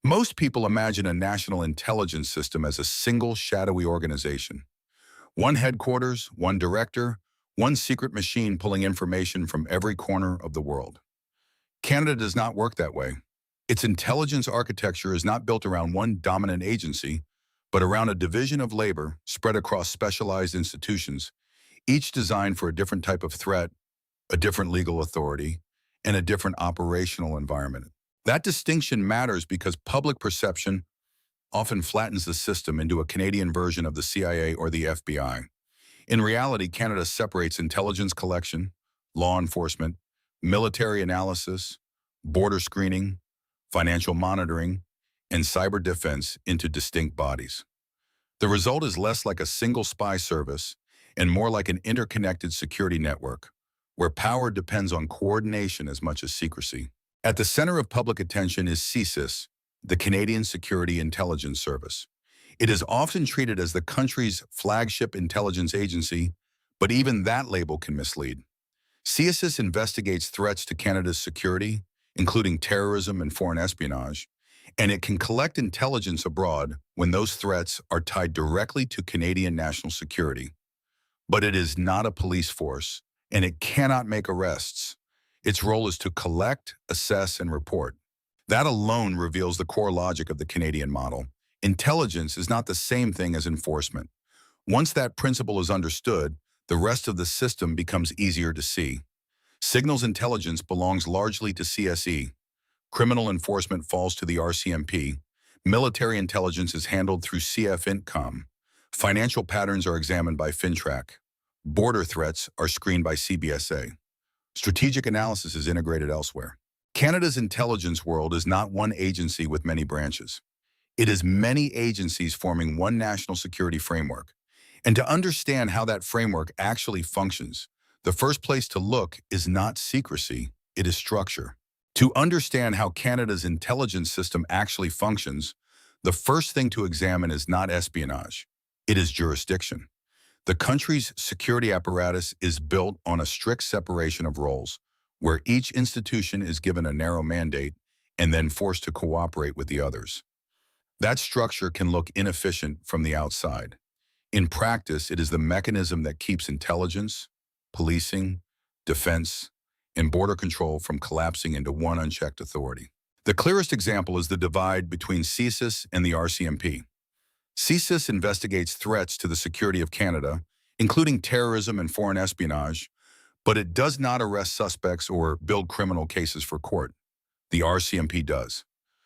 Most people imagine a national intelligence system as a single shadowy organization. One headquarters, one director, one secret machine pulling information from every corner of the world. Canada does not work that way. Its intelligence architecture is not built around one dominant agency, but around a division of labor spread across specialized institutions, each designed for a different type of threat, a different legal authority, and a different operational environment. That distinction matters because public perception often flattens the system into a Canadian version of the CIA or the FBI. In reality, Canada separates intelligence collection, law enforcement, military analysis, border screening, financial monitoring, and cyber defense into distinct bodies. The result is less like a single spy service and more like an interconnected security network, where power depends on coordination as much as secrecy. At the center of public attention is CSIS, the Canadian Security Intelligence Service. It is often treated as the country's flagship intelligence agency, but even that label can mislead. CSIS investigates threats to Canada's security, including terrorism and foreign espionage, and it can collect intelligence abroad when those threats are tied directly to Canadian national security. But it is not a police force, and it cannot make arrests. Its role is to collect, assess, and report. That alone reveals the core logic of the Canadian model. Intelligence is not the same thing as enforcement. Once that principle is understood, the rest of the system becomes easier to see. Signals intelligence belongs largely to CSE. Criminal enforcement falls to the RCMP. Military intelligence is handled through CFINTCOM. Financial patterns are examined by FINTRAC. Border threats are screened by CBSA. Strategic analysis is integrated elsewhere. Canada's intelligence world is not one agency with many branches. It is many agencies forming one national security framework. And to understand how that framework actually functions, the first place to look is not secrecy, it is structure. To understand how Canada's intelligence system actually functions, the first thing to examine is not espionage, it is jurisdiction. The country's security apparatus is built on a strict separation of roles, where each institution is given a narrow mandate and then forced to cooperate with the others. That structure can look inefficient from the outside. In practice, it is the mechanism that keeps intelligence, policing, defense, and border control from collapsing into one unchecked authority. The clearest example is the divide between CSIS and the RCMP. CSIS investigates threats to the security of Canada, including terrorism and foreign espionage, but it does not arrest suspects or build criminal cases for court. The RCMP does.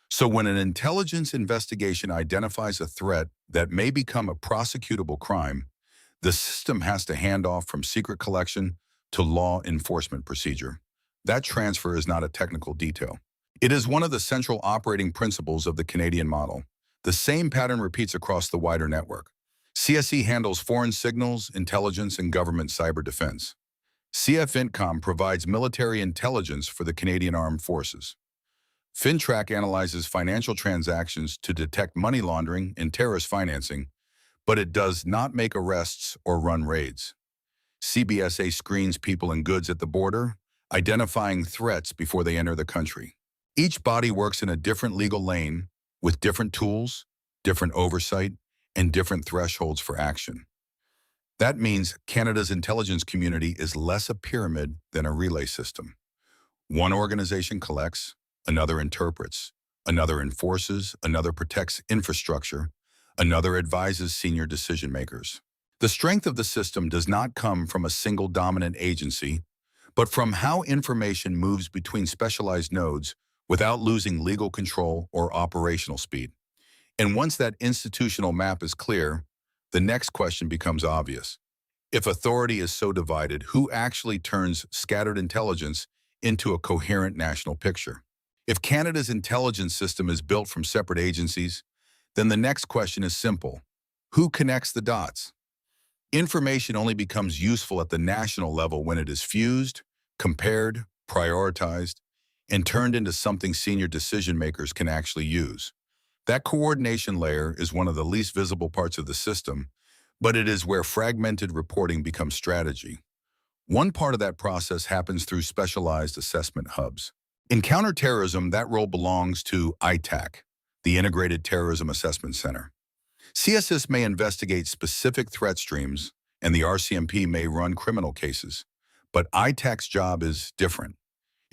So when an intelligence investigation identifies a threat that may become a prosecutable crime, the system has to hand off from secret collection to law enforcement procedure. That transfer is not a technical detail. It is one of the central operating principles of the Canadian model. The same pattern repeats across the wider network. CSE handles foreign signals, intelligence, and government cyber defense. CFINTCOM provides military intelligence for the Canadian Armed Forces. FINTRAC analyzes financial transactions to detect money laundering and terrorist financing, but it does not make arrests or run raids. CBSA screens people and goods at the border, identifying threats before they enter the country. Each body works in a different legal lane with different tools, different oversight, and different thresholds for action. That means Canada's intelligence community is less a pyramid than a relay system. One organization collects, another interprets, another enforces, another protects infrastructure, another advises senior decision makers. The strength of the system does not come from a single dominant agency, but from how information moves between specialized nodes without losing legal control or operational speed. And once that institutional map is clear, the next question becomes obvious. If authority is so divided, who actually turns scattered intelligence into a coherent national picture? If Canada's intelligence system is built from separate agencies, then the next question is simple. Who connects the dots? Information only becomes useful at the national level when it is fused, compared, prioritized, and turned into something senior decision makers can actually use. That coordination layer is one of the least visible parts of the system, but it is where fragmented reporting becomes strategy. One part of that process happens through specialized assessment hubs. In counterterrorism, that role belongs to ITAC, the Integrated Terrorism Assessment Center. CSIS may investigate specific threat streams, and the RCMP may run criminal cases. But ITAC's job is different.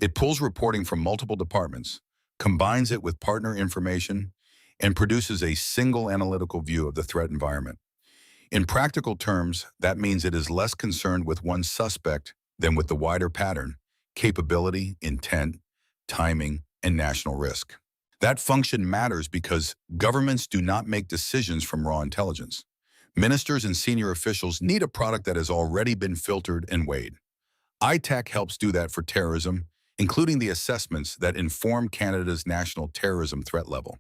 It pulls reporting from multiple departments, combines it with partner information, and produces a single analytical view of the threat environment. In practical terms, that means it is less concerned with one suspect than with the wider pattern, capability, intent, timing, and national risk. That function matters because governments do not make decisions from raw intelligence. Ministers and senior officials need a product that has already been filtered and weighed. ITAC helps do that for terrorism, including the assessments that inform Canada's national terrorism threat level.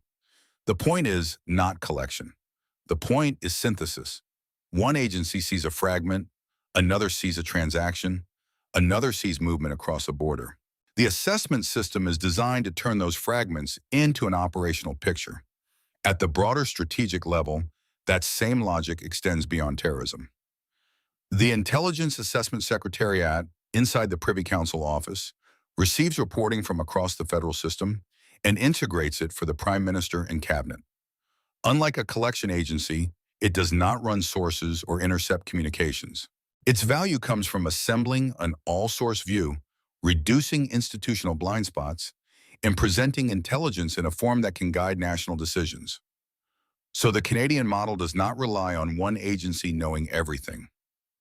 The point is not collection. The point is synthesis. One agency sees a fragment, another sees a transaction, another sees movement across a border. The assessment system is designed to turn those fragments into an operational picture. At the broader strategic level, that same logic extends beyond terrorism. The Intelligence Assessment Secretariat, inside the Privy Council office, receives reporting from across the federal system and integrates it for the Prime Minister and Cabinet. Unlike a collection agency, it does not run sources or intercept communications. Its value comes from assembling an all-source view, reducing institutional blind spots, and presenting intelligence in a form that can guide national decisions. So the Canadian model does not rely on one agency knowing everything.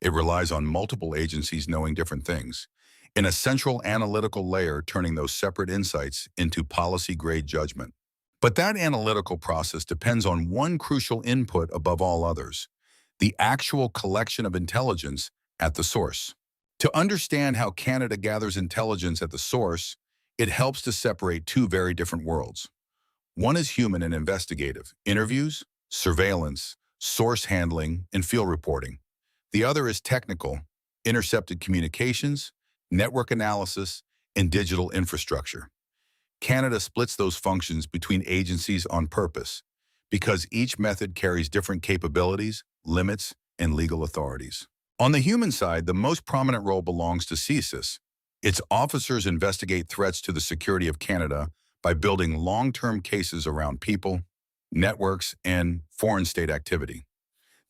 It relies on multiple agencies knowing different things, in a central analytical layer turning those separate insights into policy-grade judgment. But that analytical process depends on one crucial input above all others, the actual collection of intelligence at the source. To understand how Canada gathers intelligence at the source, it helps to separate two very different worlds. One is human and investigative, interviews, surveillance, source handling, and field reporting. The other is technical, intercepted communications, network analysis, and digital infrastructure. Canada splits those functions between agencies on purpose because each method carries different capabilities, limits, and legal authorities. On the human side, the most prominent role belongs to CSIS. Its officers investigate threats to the security of Canada by building long-term cases around people, networks, and foreign state activity.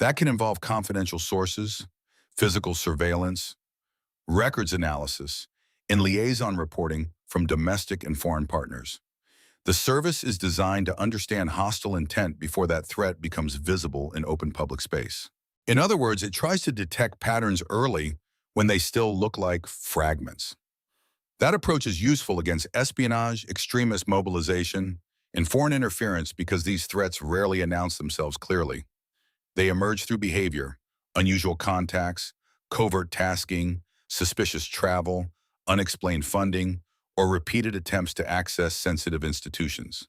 That can involve confidential sources, physical surveillance, records analysis, and liaison reporting from domestic and foreign partners. The service is designed to understand hostile intent before that threat becomes visible in open public space. In other words, it tries to detect patterns early when they still look like fragments. That approach is useful against espionage, extremist mobilization, and foreign interference because these threats rarely announce themselves clearly. They emerge through behavior, unusual contacts, covert tasking, suspicious travel, unexplained funding, or repeated attempts to access sensitive institutions.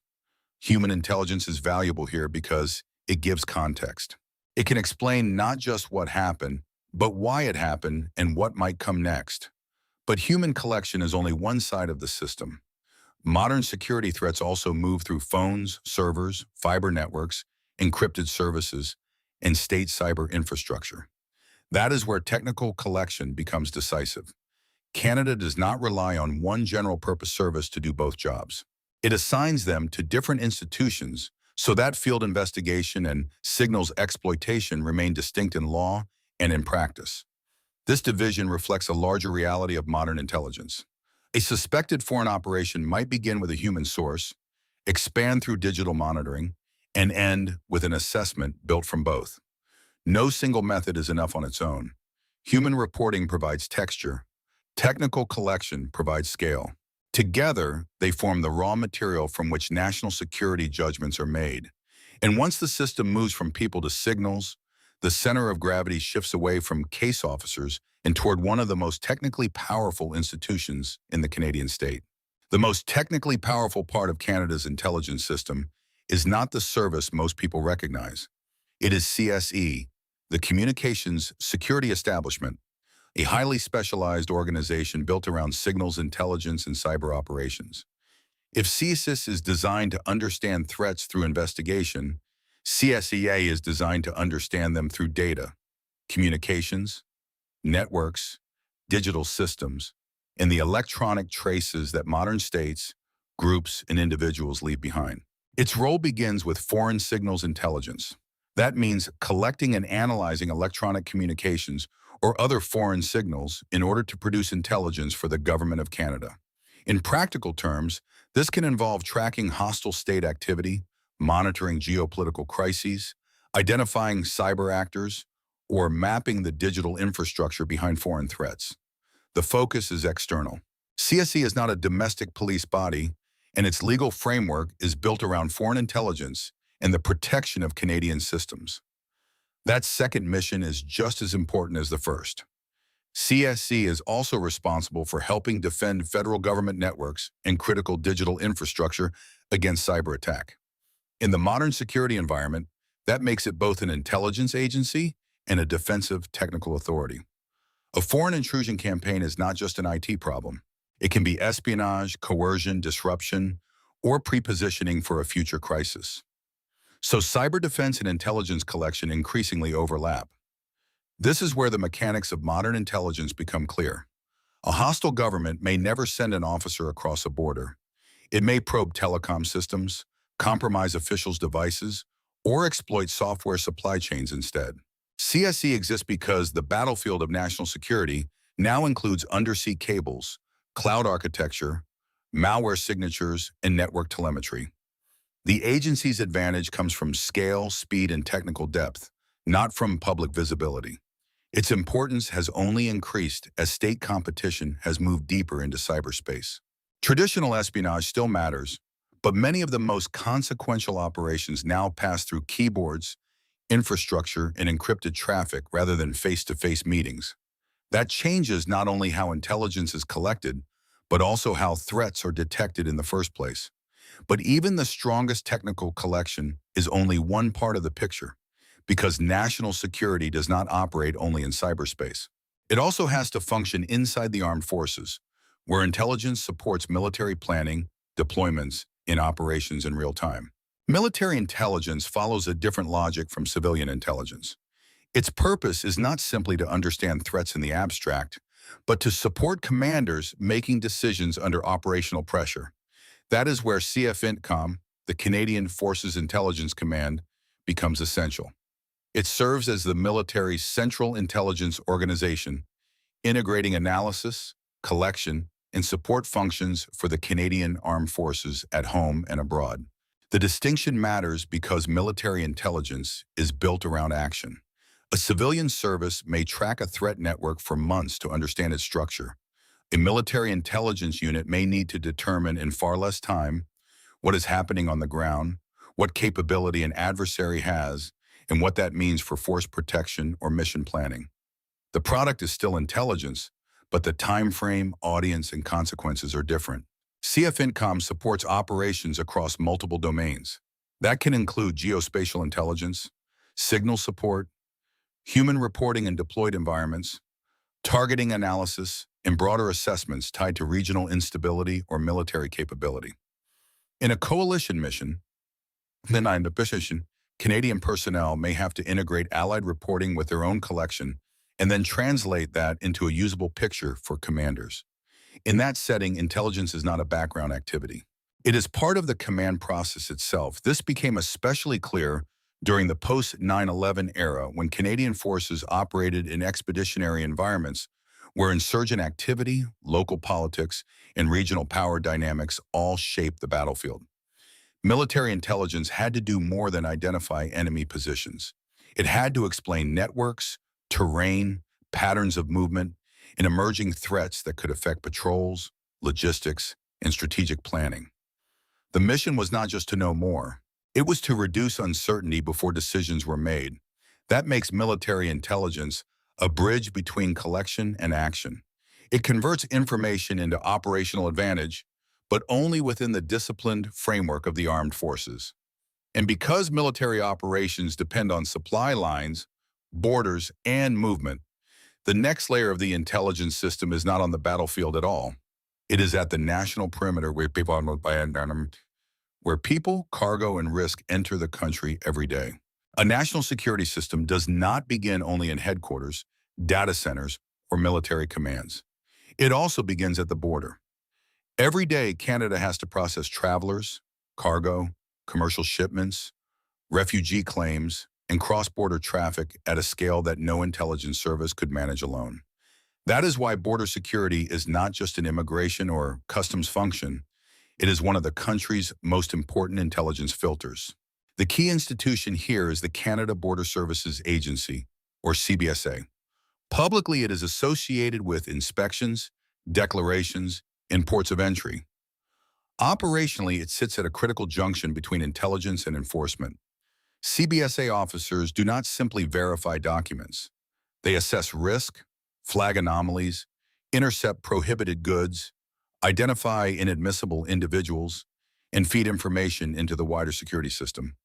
Human intelligence is valuable here because it gives context. It can explain not just what happened, but why it happened and what might come next. But human collection is only one side of the system. Modern security threats also move through phones, servers, fiber networks, encrypted services, and state cyber infrastructure. That is where technical collection becomes decisive. Canada does not rely on one general-purpose service to do both jobs. It assigns them to different institutions so that field investigation and signals exploitation remain distinct in law and in practice. This division reflects a larger reality of modern intelligence. A suspected foreign operation might begin with a human source, expand through digital monitoring, and end with an assessment built from both. No single method is enough on its own. Human reporting provides texture. Technical collection provides scale. Together, they form the raw material from which national security judgments are made. And once the system moves from people to signals, the center of gravity shifts away from case officers and toward one of the most technically powerful institutions in the Canadian state. The most technically powerful part of Canada's intelligence system is not the service most people recognize. It is CSE, the Communications Security Establishment, a highly specialized organization built around signals intelligence and cyber operations. If CSIS is designed to understand threats through investigation, CSEA is designed to understand them through data, communications, networks, digital systems, and the electronic traces that modern states, groups, and individuals leave behind. Its role begins with foreign signals intelligence. That means collecting and analyzing electronic communications or other foreign signals in order to produce intelligence for the government of Canada. In practical terms, this can involve tracking hostile state activity, monitoring geopolitical crises, identifying cyber actors, or mapping the digital infrastructure behind foreign threats. The focus is external. CSE is not a domestic police body, and its legal framework is built around foreign intelligence and the protection of Canadian systems. That second mission is just as important as the first. CSE is also responsible for helping defend federal government networks and critical digital infrastructure against cyber attack. In the modern security environment, that makes it both an intelligence agency and a defensive technical authority. A foreign intrusion campaign is not just an IT problem. It can be espionage, coercion, disruption, or prepositioning for a future crisis. So cyber defense and intelligence collection increasingly overlap. This is where the mechanics of modern intelligence become clear. A hostile government may never send an officer across a border. It may probe telecom systems, compromise officials' devices, or exploit software supply chains instead. CSE exists because the battlefield of national security now includes undersea cables, cloud architecture, malware signatures, and network telemetry. The agency's advantage comes from scale, speed, and technical depth, not from public visibility. Its importance has only increased as state competition has moved deeper into cyberspace. Traditional espionage still matters, but many of the most consequential operations now pass through keyboards, infrastructure, and encrypted traffic rather than face-to-face meetings. That changes not only how intelligence is collected, but also how threats are detected in the first place. But even the strongest technical collection is only one part of the picture, because national security does not operate only in cyberspace. It also has to function inside the armed forces, where intelligence supports military planning, deployments, and operations in real time. Military intelligence follows a different logic from civilian intelligence. Its purpose is not simply to understand threats in the abstract, but to support commanders making decisions under operational pressure. That is where CFINTCOM, the Canadian Forces Intelligence Command, becomes essential. It serves as the military's central intelligence organization, integrating analysis, collection, and support functions for the Canadian Armed Forces at home and abroad. The distinction matters because military intelligence is built around action. A civilian service may track a threat network for months to understand its structure. A military intelligence unit may need to determine in far less time what is happening on the ground, what capability an adversary has, and what that means for force protection or mission planning. The product is still intelligence, but the time frame, audience, and consequences are different. CFINTCOM supports operations across multiple domains. That can include geospatial intelligence, signal support, human reporting in deployed environments, targeting analysis, and broader assessments tied to regional instability or military capability. In a coalition mission, Canadian personnel may have to integrate allied reporting with their own collection and then translate that into a usable picture for commanders. In that setting, intelligence is not a background activity. It is part of the command process itself. This became especially clear during the post-9/11 era when Canadian forces operated in expeditionary environments where insurgent activity, local politics, and regional power dynamics all shaped the battlefield. Military intelligence had to do more than identify enemy positions. It had to explain networks, terrain, patterns of movement, and emerging threats that could affect patrols, logistics, and strategic planning. The mission was not just to know more. It was to reduce uncertainty before decisions were made. That makes military intelligence a bridge between collection and action. It converts information into operational advantage, but only within the disciplined framework of the armed forces. And because military operations depend on supply lines, borders, and movement, the next layer of the intelligence system is not on the battlefield at all. It is at the national perimeter where people, cargo, and risk enter the country every day. A national security system does not begin only in headquarters, data centers, or military commands. It also begins at the border. Every day, Canada has to process travelers, cargo, commercial shipments, refugee claims, and cross-border traffic at a scale that no intelligence service could manage alone. That is why border security is not just an immigration or customs function. It is one of the country's most important intelligence filters. The key institution here is the Canada Border Services Agency, or CBSA. Publicly, it is associated with inspections, declarations, and ports of entry. Operationally, it sits at a critical junction between intelligence and enforcement. CBSA officers do not simply verify documents. They assess risk, flag anomalies, intercept prohibited goods, identify inadmissible individuals, and feed information into the wider security system.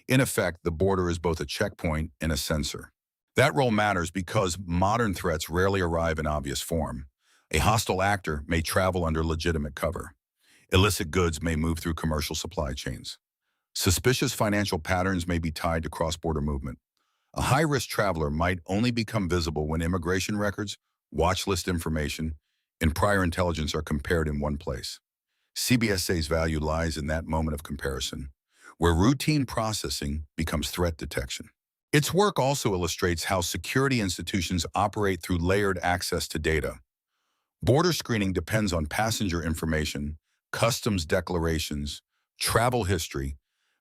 In effect, the border is both a checkpoint and a sensor. That role matters because modern threats rarely arrive in obvious form. A hostile actor may travel under legitimate cover. Illicit goods may move through commercial supply chains. Suspicious financial patterns may be tied to cross-border movement. A high-risk traveler might only become visible when immigration records, watch list information, and prior intelligence are compared in one place. CBSA's value lies in that moment of comparison, where routine processing becomes threat detection. Its work also illustrates how security institutions operate through layered access to data. Border screening depends on passenger information, customs declarations, travel history,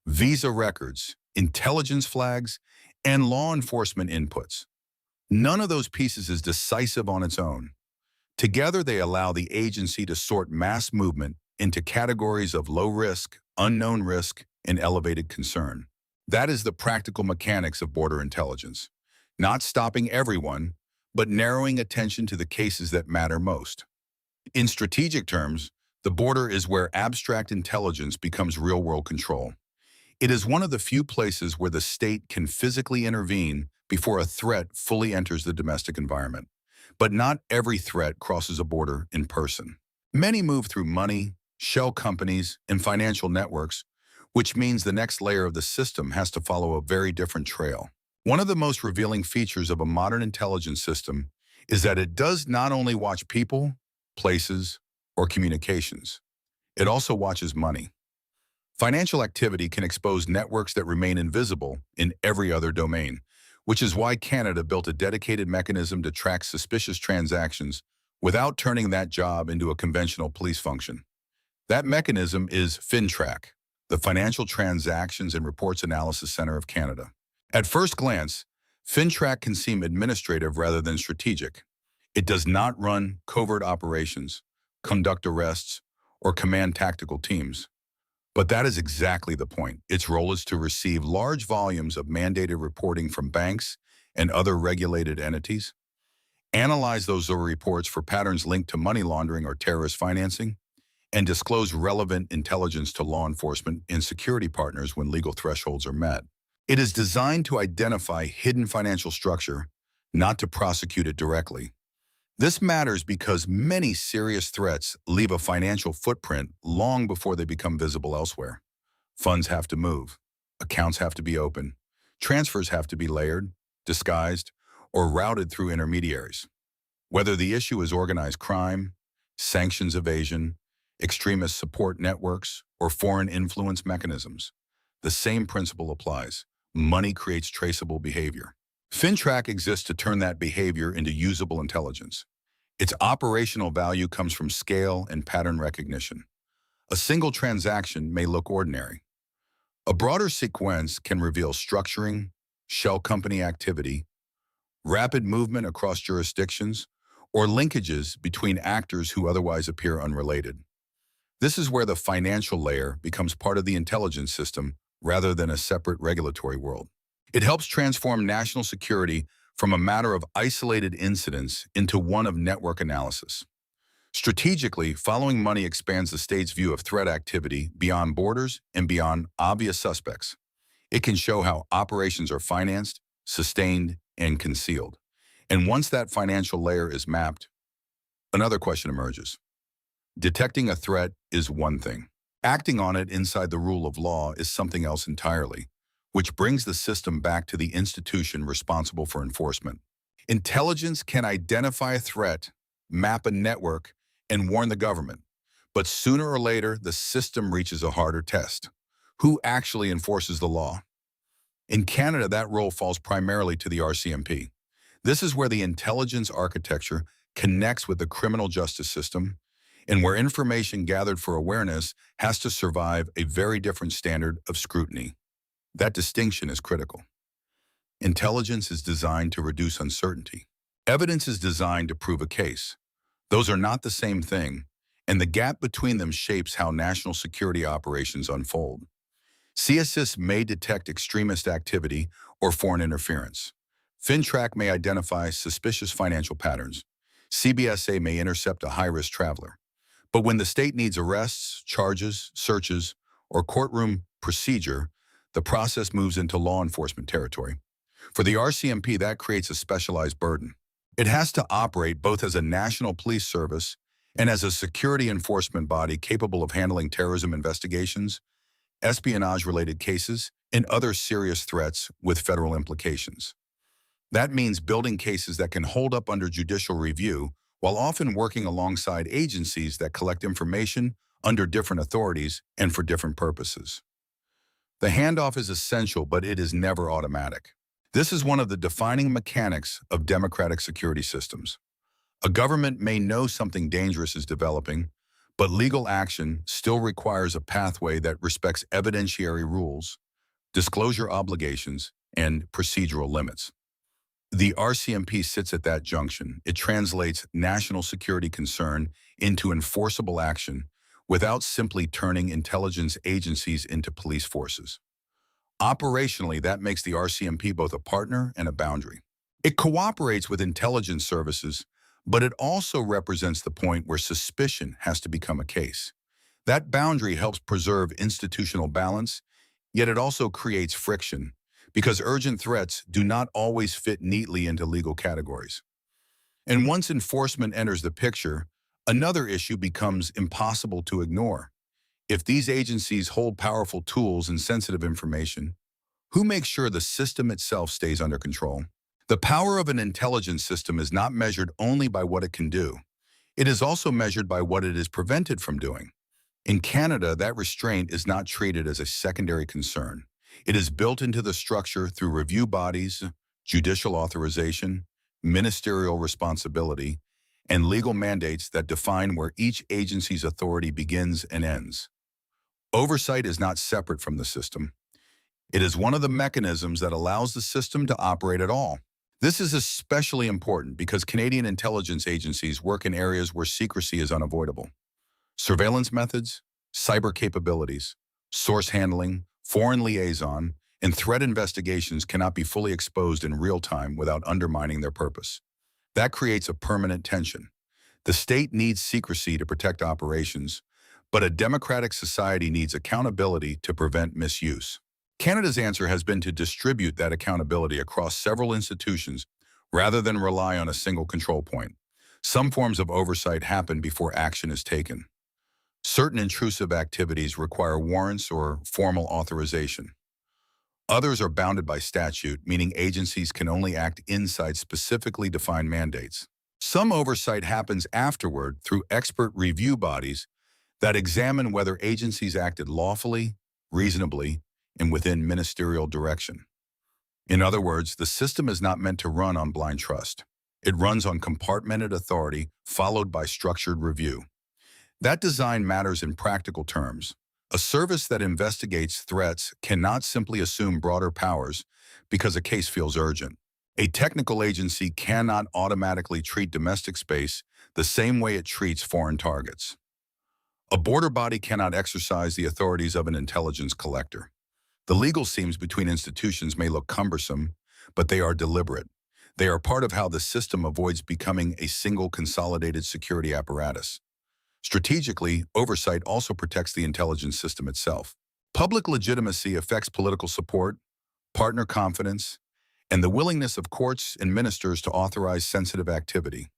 visa records, intelligence flags, and law enforcement inputs. None of those pieces is decisive on its own. Together, they allow the agency to sort mass movement into categories of low risk, unknown risk, and elevated concern. That is the practical mechanics of border intelligence. Not stopping everyone, but narrowing attention to the cases that matter most. In strategic terms, the border is where abstract intelligence becomes real-world control. It is one of the few places where the state can physically intervene before a threat fully enters the domestic environment. But not every threat crosses a border in person. Many move through money, shell companies, and financial networks, which means the next layer of the system has to follow a very different trail. One of the most revealing features of a modern intelligence system is that it does not only watch people, places, or communications. It also watches money. Financial activity can expose networks that remain invisible in every other domain, which is why Canada built a dedicated mechanism to track suspicious transactions without turning that job into a conventional police function. That mechanism is FINTRAC, the Financial Transactions and Reports Analysis Center of Canada. At first glance, FINTRAC can seem administrative rather than strategic. It does not run covert operations, conduct arrests, or command tactical teams. But that is exactly the point. Its role is to receive large volumes of mandated reporting from banks and other regulated entities, analyze those reports for patterns linked to money laundering or terrorist financing, and disclose relevant intelligence to law enforcement and security partners when legal thresholds are met. It is designed to identify hidden financial structure, not to prosecute it directly. This matters because many serious threats leave a financial footprint long before they become visible elsewhere. Funds have to move, accounts have to be open, transfers have to be layered, disguised, or routed through intermediaries. Whether the issue is organized crime, sanctions evasion, extremist support networks, or foreign influence mechanisms, the same principle applies. Money creates traceable behavior. FINTRAC exists to turn that behavior into usable intelligence. Its operational value comes from scale and pattern recognition. A single transaction may look ordinary. A broader sequence can reveal structuring, shell company activity, rapid movement across jurisdictions, or linkages between actors who otherwise appear unrelated. This is where the financial layer becomes part of the intelligence system rather than a separate regulatory world. It helps transform national security from a matter of isolated incidents into one of network analysis. Strategically, following money expands the state's view of threat activity beyond borders and beyond obvious suspects. It can show how operations are financed, sustained, and concealed. And once that financial layer is mapped, another question emerges. Detecting a threat is one thing. Acting on it inside the rule of law is something else entirely, which brings the system back to the institution responsible for enforcement. Intelligence can identify a threat, map a network, and warn the government. But sooner or later, the system reaches a harder test. Who actually enforces the law? In Canada, that role falls primarily to the RCMP. This is where the intelligence architecture connects with the criminal justice system and where information gathered for awareness has to survive a very different standard of scrutiny. That distinction is critical. Intelligence is designed to reduce uncertainty. Evidence is designed to prove a case. Those are not the same thing, and the gap between them shapes how national security operations unfold. CSIS may detect extremist activity or foreign interference. FINTRAC may identify suspicious financial patterns. CBSA may intercept a high-risk traveler. But when the state needs arrests, charges, searches, or courtroom procedure, the process moves into law enforcement territory. For the RCMP, that creates a specialized burden. It has to operate both as a national police service and as a security enforcement body capable of handling terrorism investigations, espionage-related cases, and other serious threats with federal implications. That means building cases that can hold up under judicial review while often working alongside agencies that collect information under different authorities and for different purposes. The handoff is essential, but it is never automatic. This is one of the defining mechanics of democratic security systems. A government may know something dangerous is developing, but legal action still requires a pathway that respects evidentiary rules, disclosure obligations, and procedural limits. The RCMP sits at that junction. It translates national security concern into enforceable action without simply turning intelligence agencies into police forces. Operationally, that makes the RCMP both a partner and a boundary. It cooperates with intelligence services, but it also represents the point where suspicion has to become a case. That boundary helps preserve institutional balance, yet it also creates friction, because urgent threats do not always fit neatly into legal categories. And once enforcement enters the picture, another issue becomes impossible to ignore. If these agencies hold powerful tools and sensitive information, who makes sure the system itself stays under control? The power of an intelligence system is not measured only by what it can do. It is also measured by what it is prevented from doing. In Canada, that restraint is not treated as a secondary concern. It is built into the structure through review bodies, judicial authorization, ministerial responsibility, and legal mandates that define where each agency's authority begins and ends. Oversight is not separate from the system. It is one of the mechanisms that allows the system to operate at all. This is especially important because Canadian intelligence agencies work in areas where secrecy is unavoidable. Surveillance methods, cyber capabilities, source handling, foreign liaison, and threat investigations cannot be fully exposed in real time without undermining their purpose. That creates a permanent tension. The state needs secrecy to protect operations, but a democratic society needs accountability to prevent misuse. Canada's answer has been to distribute that accountability across several institutions rather than rely on a single control point. Some forms of oversight happen before action is taken. Certain intrusive activities require warrants or formal authorization. Others are bounded by statute, meaning agencies can only act inside specifically defined mandates. Some oversight happens afterward through expert review bodies that examine whether agencies acted lawfully, reasonably, and within ministerial direction. In other words, the system is not meant to run on blind trust. It runs on compartmented authority followed by structured review. That design matters in practical terms. A service that investigates threats cannot simply assume broader powers because a case feels urgent. A technical agency cannot automatically treat domestic space the same way it treats foreign targets. A border body cannot exercise the authorities of an intelligence collector. The legal seams between institutions may look cumbersome, but they are deliberate. They are part of how the system avoids becoming a single consolidated security apparatus. Strategically, oversight also protects the intelligence system itself. Public legitimacy affects political support, partner confidence, and the willingness of courts and ministers to authorize sensitive activity.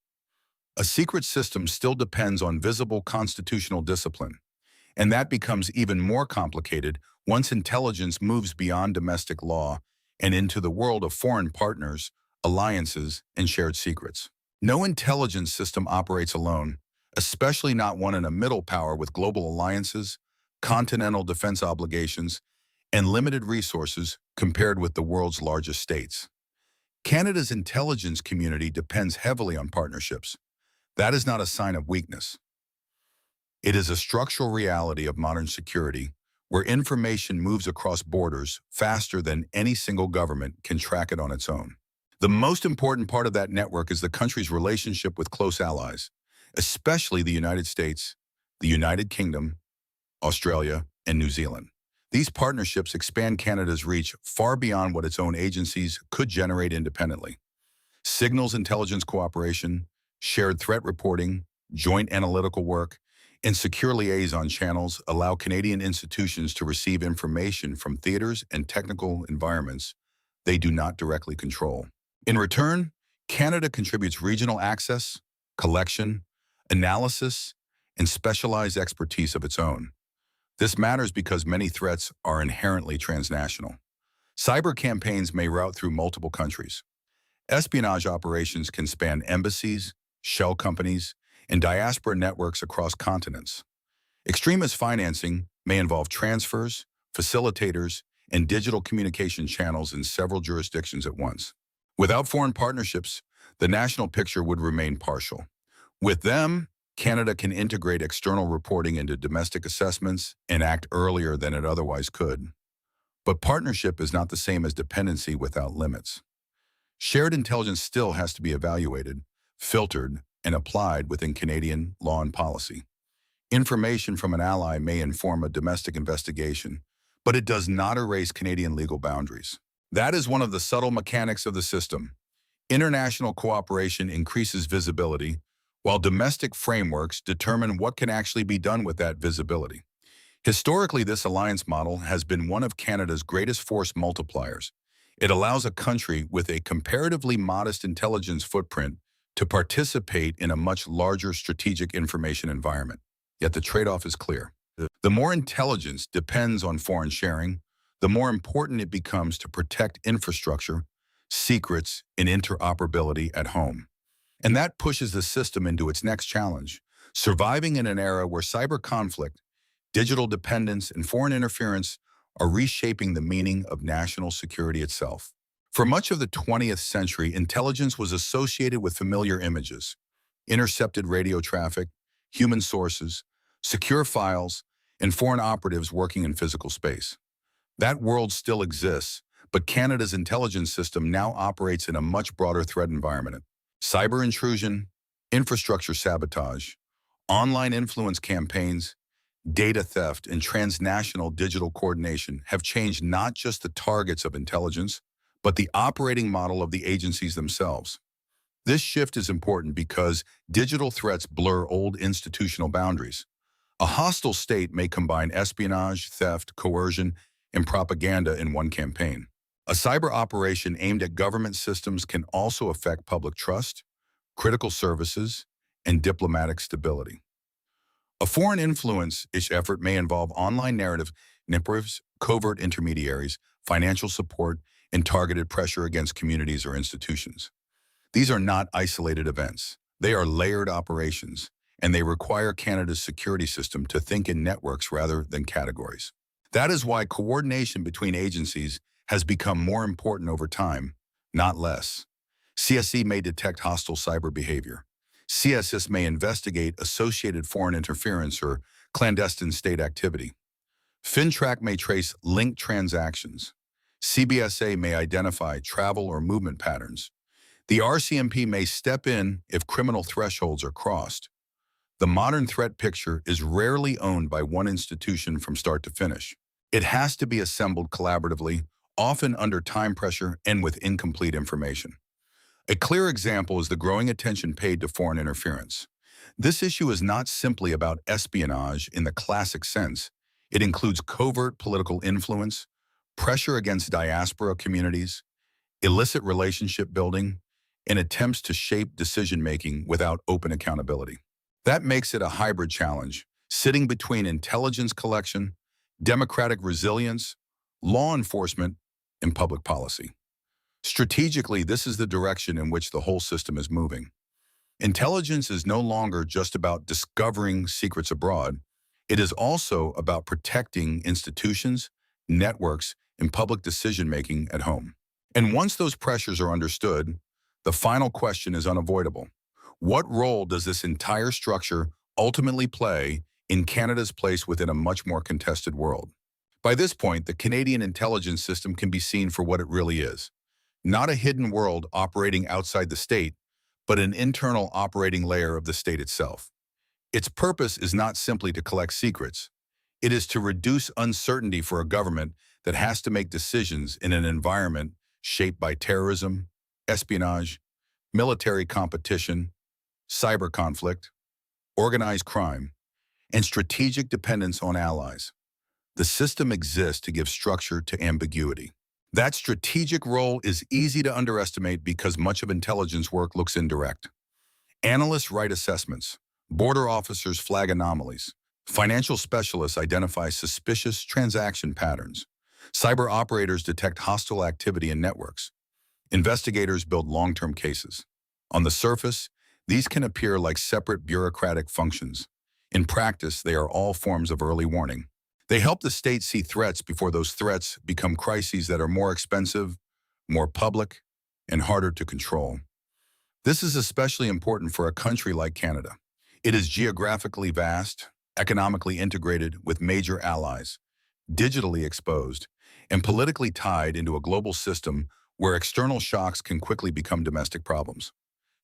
A secret system still depends on visible constitutional discipline, and that becomes even more complicated once intelligence moves beyond domestic law and into the world of foreign partners, alliances, and shared secrets. No intelligence system operates alone, especially not one in a middle power with global alliances, continental defense obligations, and limited resources compared with the world's largest states. Canada's intelligence community depends heavily on partnerships. That is not a sign of weakness. It is a structural reality of modern security where information moves across borders faster than any single government can track it on its own. The most important part of that network is the country's relationship with close allies, especially the United States, the United Kingdom, Australia, and New Zealand. These partnerships expand Canada's reach far beyond what its own agencies could generate independently. Signals intelligence cooperation, shared threat reporting, joint analytical work, and secure liaison channels allow Canadian institutions to receive information from theaters and technical environments they do not directly control. In return, Canada contributes regional access, collection, analysis, and specialized expertise of its own. This matters because many threats are inherently transnational. Cyber campaigns may route through multiple countries. Espionage operations can span embassies, shell companies, and diaspora networks across continents. Extremist financing may involve transfers, facilitators, and digital communication channels in several jurisdictions at once. Without foreign partnerships, the national picture would remain partial. With them, Canada can integrate external reporting into domestic assessments and act earlier than it otherwise could. But partnership is not the same as dependency without limits. Shared intelligence still has to be evaluated, filtered, and applied within Canadian law and policy. Information from an ally may inform a domestic investigation, but it does not erase Canadian legal boundaries. That is one of the subtle mechanics of the system. International cooperation increases visibility, while domestic frameworks determine what can actually be done with that visibility. Historically, this alliance model has been one of Canada's greatest force multipliers. It allows a country with a comparatively modest intelligence footprint to participate in a much larger strategic information environment. Yet the trade-off is clear. The more intelligence depends on foreign sharing, the more important it becomes to protect infrastructure, secrets, and interoperability at home. And that pushes the system into its next challenge, surviving in an era where cyber conflict, digital dependence, and foreign interference are reshaping the meaning of national security itself. For much of the 20th century, intelligence was associated with familiar images: intercepted radio traffic, human sources, secure files, and foreign operatives working in physical space. That world still exists, but Canada's intelligence system now operates in a much broader threat environment. Cyber intrusion, infrastructure sabotage, online influence campaigns, data theft, and transnational digital coordination have changed not just the targets of intelligence, but the operating model of the agencies themselves. This shift is important because digital threats blur old institutional boundaries. A hostile state may combine espionage, theft, coercion, and propaganda in one campaign. A cyber operation aimed at government systems can also affect public trust, critical services, and diplomatic stability. A foreign influence-ish effort may involve online narrative, covert intermediaries, financial support, and targeted pressure against communities or institutions. These are not isolated events. They are layered operations, and they require Canada's security system to think in networks rather than categories. That is why coordination between agencies has become more important over time, not less. CSE may detect hostile cyber behavior. CSIS may investigate associated foreign interference or clandestine state activity. FINTRAC may trace linked transactions. CBSA may identify travel or movement patterns. The RCMP may step in if criminal thresholds are crossed. The modern threat picture is rarely owned by one institution from start to finish. It has to be assembled collaboratively, often under time pressure and with incomplete information. A clear example is the growing attention paid to foreign interference. This issue is not simply about espionage in the classic sense. It includes covert political influence, pressure against diaspora communities, illicit relationship building, and attempts to shape decision-making without open accountability. That makes it a hybrid challenge, sitting between intelligence collection, democratic resilience, law enforcement, and public policy. Strategically, this is the direction in which the whole system is moving. Intelligence is no longer just about discovering secrets abroad. It is also about protecting institutions, networks, and public decision-making at home. And once those pressures are understood, the final question is unavoidable. What role does this entire structure ultimately play in Canada's place within a much more contested world? By this point, the Canadian intelligence system can be seen for what it really is. Not a hidden world operating outside the state, but an internal operating layer of the state itself. Its purpose is not simply to collect secrets. It is to reduce uncertainty for a government that has to make decisions in an environment shaped by terrorism, espionage, military competition, cyber conflict, organized crime, and strategic dependence on allies. The system exists to give structure to ambiguity. That strategic role is easy to underestimate because much of intelligence work looks indirect. Analysts write assessments. Border officers flag anomalies. Financial specialists identify suspicious transaction patterns. Cyber operators detect hostile activity in networks. Investigators build long-term cases. On the surface, these can appear like separate bureaucratic functions. In practice, they are all forms of early warning. They help the state see threats before those threats become crises that are more expensive, more public, and harder to control. This is especially important for a country like Canada. It is geographically vast, economically integrated with major allies, digitally exposed, and politically tied into a global system where external shocks can quickly become domestic problems.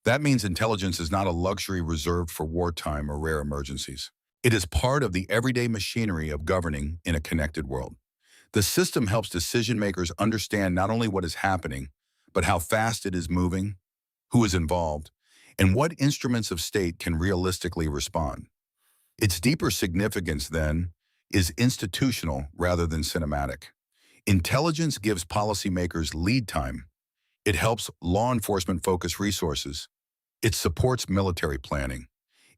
That means intelligence is not a luxury reserved for wartime or rare emergencies. It is part of the everyday machinery of governing in a connected world. The system helps decision-makers understand not only what is happening, but how fast it is moving, who is involved, and what instruments of state can realistically respond. Its deeper significance, then, is institutional rather than cinematic. Intelligence gives policymakers lead time. It helps law enforcement focus resources. It supports military planning.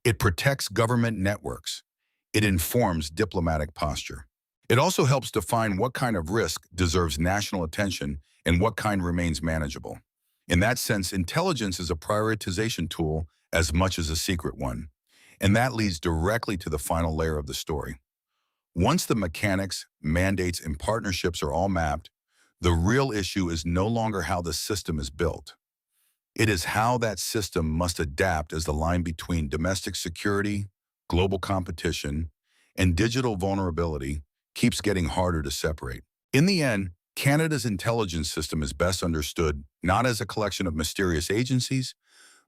It protects government networks. It informs diplomatic posture. It also helps define what kind of risk deserves national attention and what kind remains manageable. In that sense, intelligence is a prioritization tool as much as a secret one. And that leads directly to the final layer of the story. Once the mechanics, mandates, and partnerships are all mapped, the real issue is no longer how the system is built. It is how that system must adapt as the line between domestic security, global competition, and digital vulnerability keeps getting harder to separate. In the end, Canada's intelligence system is best understood not as a collection of mysterious agencies,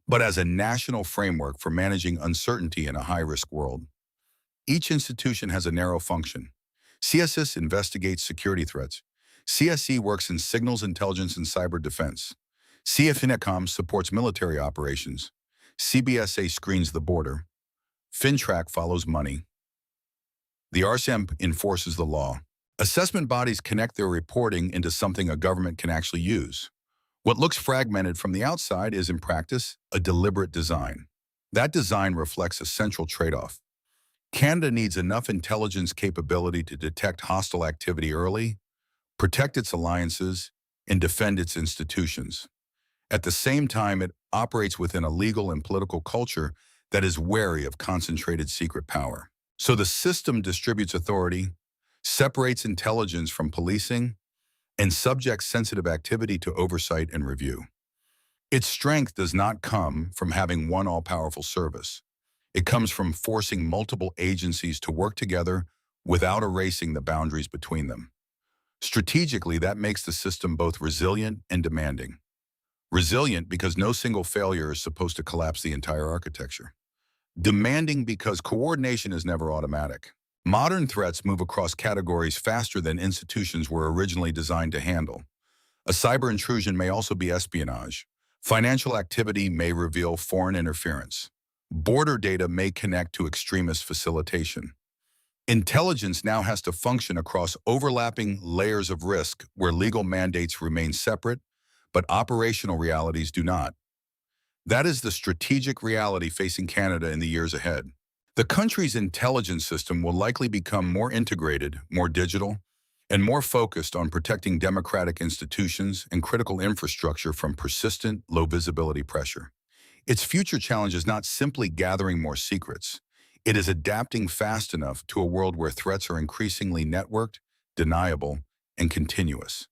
but as a national framework for managing uncertainty in a high-risk world. Each institution has a narrow function. CSIS investigates security threats. CSE works in signals intelligence and cyber defense. FINTRAC supports military operations. CBSA screens the border. FINTRAC follows money. The RCMP enforces the law. Assessment bodies connect their reporting into something a government can actually use. What looks fragmented from the outside is, in practice, a deliberate design. That design reflects a central trade-off. Canada needs enough intelligence capability to detect hostile activity early, protect its alliances, and defend its institutions. At the same time, it operates within a legal and political culture that is wary of concentrated secret power. So the system distributes authority, separates intelligence from policing, and subjects sensitive activity to oversight and review. Its strength does not come from having one all-powerful service. It comes from forcing multiple agencies to work together without erasing the boundaries between them. Strategically, that makes the system both resilient and demanding. Resilient because no single failure is supposed to collapse the entire architecture. Demanding because coordination is never automatic. Modern threats move across categories faster than institutions were originally designed to handle. A cyber intrusion may also be espionage. Financial activity may reveal foreign interference. Border data may connect to extremist facilitation. Intelligence now has to function across overlapping layers of risk where legal mandates remain separate, but operational realities do not. That is the strategic reality facing Canada in the years ahead. The country's intelligence system will likely become more integrated, more digital, and more focused on protecting democratic institutions and critical infrastructure from persistent, low-visibility pressure. Its future challenge is not simply gathering more secrets. It is adapting fast enough to a world where threats are increasingly networked, deniable, and continuous.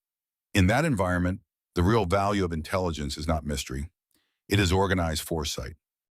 In that environment, the real value of intelligence is not mystery. It is organized foresight.